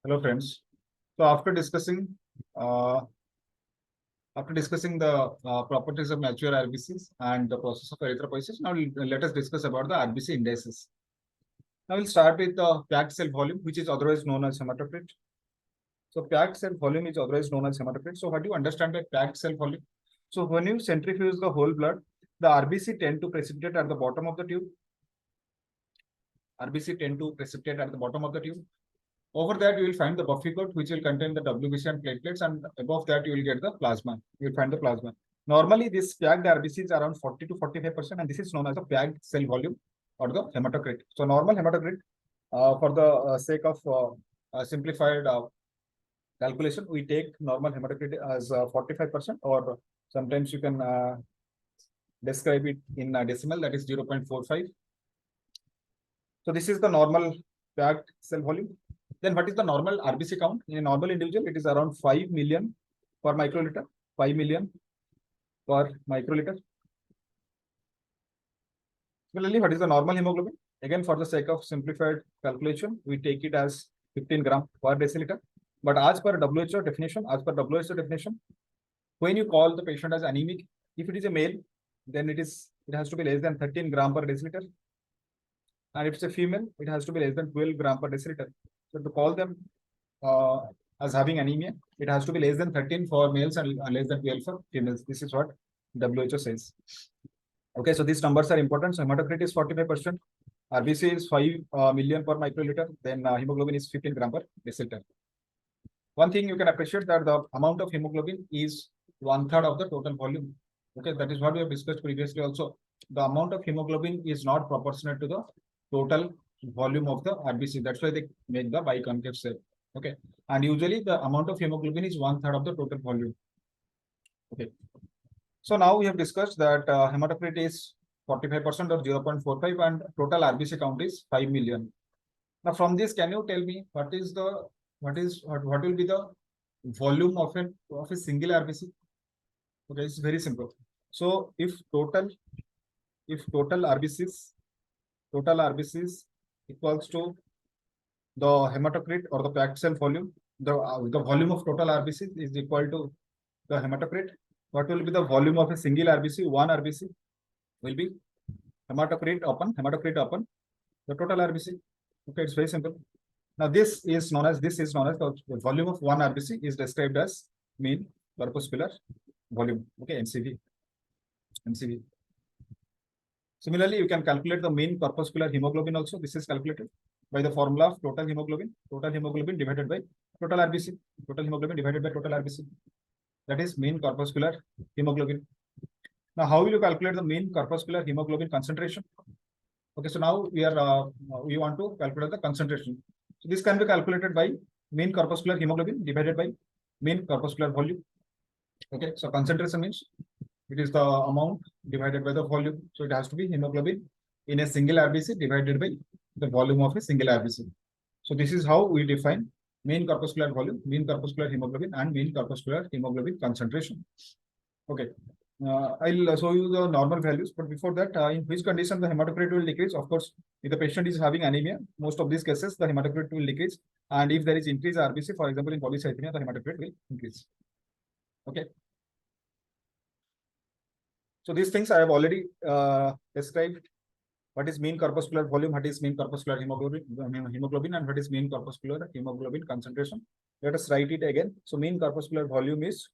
Hello friends. So after discussing the properties of mature RBCs and the process of erythropoiesis, now let us discuss about the RBC indices. Now we'll start with the packed cell volume, which is otherwise known as hematocrit. So packed cell volume is otherwise known as hematocrit. So how do you understand by packed cell volume? So when you centrifuge the whole blood, the RBC tend to precipitate at the bottom of the tube. RBC tend to precipitate at the bottom of the tube. Over that, you will find the buffy coat, which will contain the WBC and platelets, and above that, you will get the plasma. You will find the plasma. Normally, this packed RBC is around 40 to 45%, and this is known as the packed cell volume or the hematocrit. So, normal hematocrit, for the sake of simplified calculation, we take normal hematocrit as 45%, or sometimes you can describe it in decimal, that is 0.45. So, this is the normal packed cell volume. Then what is the normal RBC count? In a normal individual, it is around 5 million per microliter. 5 million per microliter. Similarly, what is the normal hemoglobin? Again, for the sake of simplified calculation, we take it as 15 gram per deciliter. But as per WHO definition, when you call the patient as anemic, if it is a male, then it has to be less than 13 gram per deciliter. And if it's a female, it has to be less than 12 gram per deciliter. So to call them as having anemia, it has to be less than 13 for males and less than 12 for females. This is what WHO says. Okay, so these numbers are important. So hematocrit is 45%, RBC is 5 million per microliter, then hemoglobin is 15 gram per deciliter. One thing you can appreciate that the amount of hemoglobin is 1/3 of the total volume. Okay, that is what we have discussed previously also. The amount of hemoglobin is not proportionate to the total volume of the RBC. That's why they make the biconcave cell. Okay, and usually the amount of hemoglobin is 1/3 of the total volume. Okay, so now we have discussed that hematocrit is 45% or 0.45 and total RBC count is 5 million. Now from this, can you tell me what will be the volume of a single RBC? Okay, it's very simple. So if total RBCs equals to the hematocrit or the packed cell volume, the volume of total RBC is equal to the hematocrit. What will be the volume of a single RBC? One RBC will be hematocrit upon the total RBC. Okay, it's very simple. Now this is known as the volume of one RBC is described as mean corpuscular volume. Okay, MCV. Similarly, you can calculate the mean corpuscular hemoglobin also. This is calculated by the formula of total hemoglobin divided by total RBC. Total hemoglobin divided by total RBC. That is mean corpuscular hemoglobin. Now, how will you calculate the mean corpuscular hemoglobin concentration? Okay, so now we want to calculate the concentration. So this can be calculated by mean corpuscular hemoglobin divided by mean corpuscular volume. Okay, so concentration means it is the amount divided by the volume. So it has to be hemoglobin in a single RBC divided by the volume of a single RBC. So this is how we define mean corpuscular volume, mean corpuscular hemoglobin, and mean corpuscular hemoglobin concentration. Okay, I'll show you the normal values. But before that, in which condition the hematocrit will decrease? Of course, if the patient is having anemia, most of these cases the hematocrit will decrease. And if there is increased RBC, for example, in polycythemia, the hematocrit will increase. Okay. So these things I have already described. What is mean corpuscular volume, what is mean corpuscular hemoglobin, and what is mean corpuscular hemoglobin concentration. Let us write it again. So mean corpuscular volume is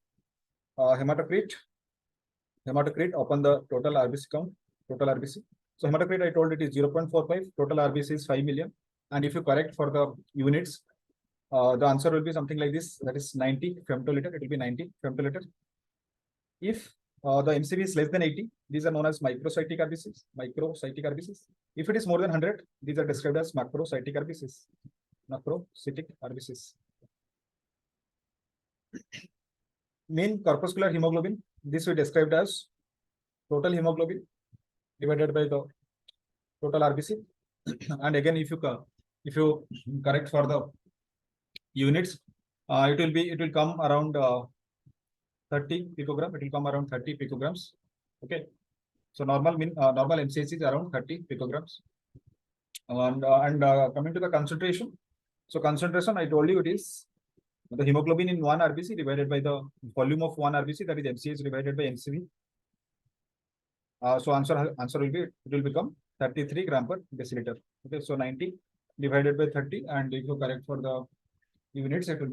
hematocrit upon the total RBC count, total RBC. So hematocrit, I told it is 0.45, total RBC is 5 million. And if you correct for the units, the answer will be something like this, that is 90 femtoliter. It will be 90 femtoliter. If the MCV is less than 80, these are known as microcytic RBCs. If it is more than 100, these are described as macrocytic RBCs. Mean corpuscular hemoglobin, this we described as total hemoglobin divided by the total RBC. And again, if you correct for the units, it will come around 30 picogram. It will come around 30 picograms. Okay, so normal MCH is around 30 picograms. And coming to the concentration, So concentration, I told you it is the hemoglobin in one RBC divided by the volume of one RBC, that is MCH divided by MCV. So answer will be, it will become 33 gram per deciliter. Okay, so 90 divided by 30, and if you correct for the units, it will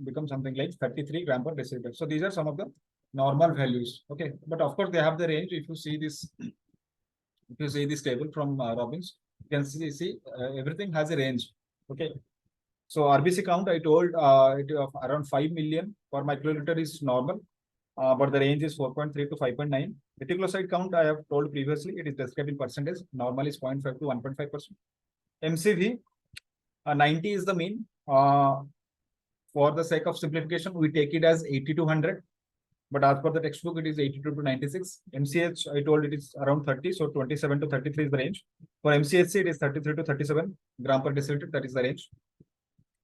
become something like 33 gram per deciliter. So these are some of the normal values. Okay, but of course they have the range. If you see this table from ROBBINS, you can see everything has a range. Okay, so RBC count, I told around 5 million per microliter is normal, but the range is 4.3 to 5.9. Reticulocyte count, I have told previously, it is described in percentage. Normal is 0.5 to 1.5%. MCV, 90 is the mean. For the sake of simplification, we take it as 80 to 100. But as per the textbook, it is 82 to 96. MCH, I told it is around 30, so 27 to 33 is the range. For MCHC, it is 33 to 37 gram per deciliter, that is the range.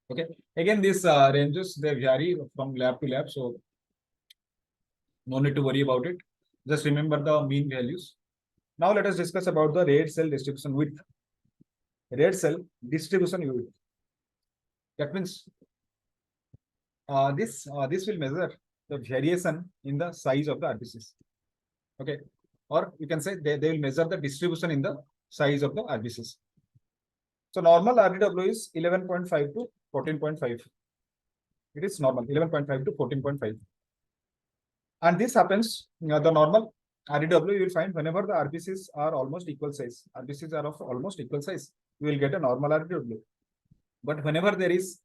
Okay, again, these ranges, they vary from lab to lab, so no need to worry about it. Just remember the mean values. Now let us discuss about the red cell distribution width. Red cell distribution width. That means this will measure the variation in the size of the RBCs. Okay, or you can say they will measure the distribution in the size of the RBCs. So normal RDW is 11.5 to 14.5. It is normal 11.5 to 14.5. And this happens, the normal RDW you will find whenever the RBCs are almost equal size. RBCs are of almost equal size, you will get a normal RDW. But whenever there is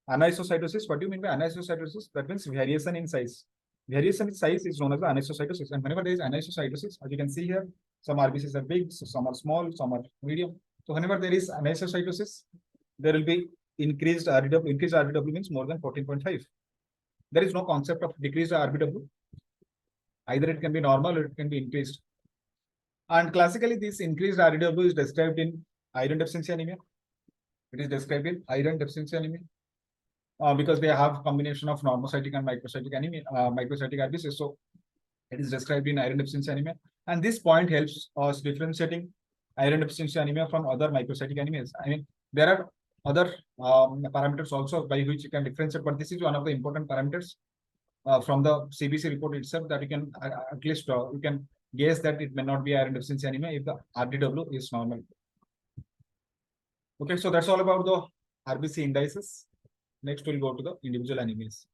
anisocytosis, what do you mean by anisocytosis? That means variation in size. Variation in size is known as the anisocytosis. And whenever there is anisocytosis, as you can see here, some RBCs are big, some are small, some are medium. So whenever there is anisocytosis, there will be increased RDW. Increased RDW means more than 14.5. There is no concept of decreased RBW. Either it can be normal or it can be increased. And classically, this increased RDW is described in iron deficiency anemia. It is described in iron deficiency anemia because they have combination of normocytic and microcytic anemia, microcytic RBCs. So it is described in iron deficiency anemia. And this point helps us differentiating iron deficiency anemia from other microcytic anemias. I mean, there are other parameters also by which you can differentiate, but this is one of the important parameters from the CBC report itself that you can at least you can guess that it may not be iron deficiency anemia if the RDW is normal. Okay, so that's all about the RBC indices. Next, we'll go to the individual anemias.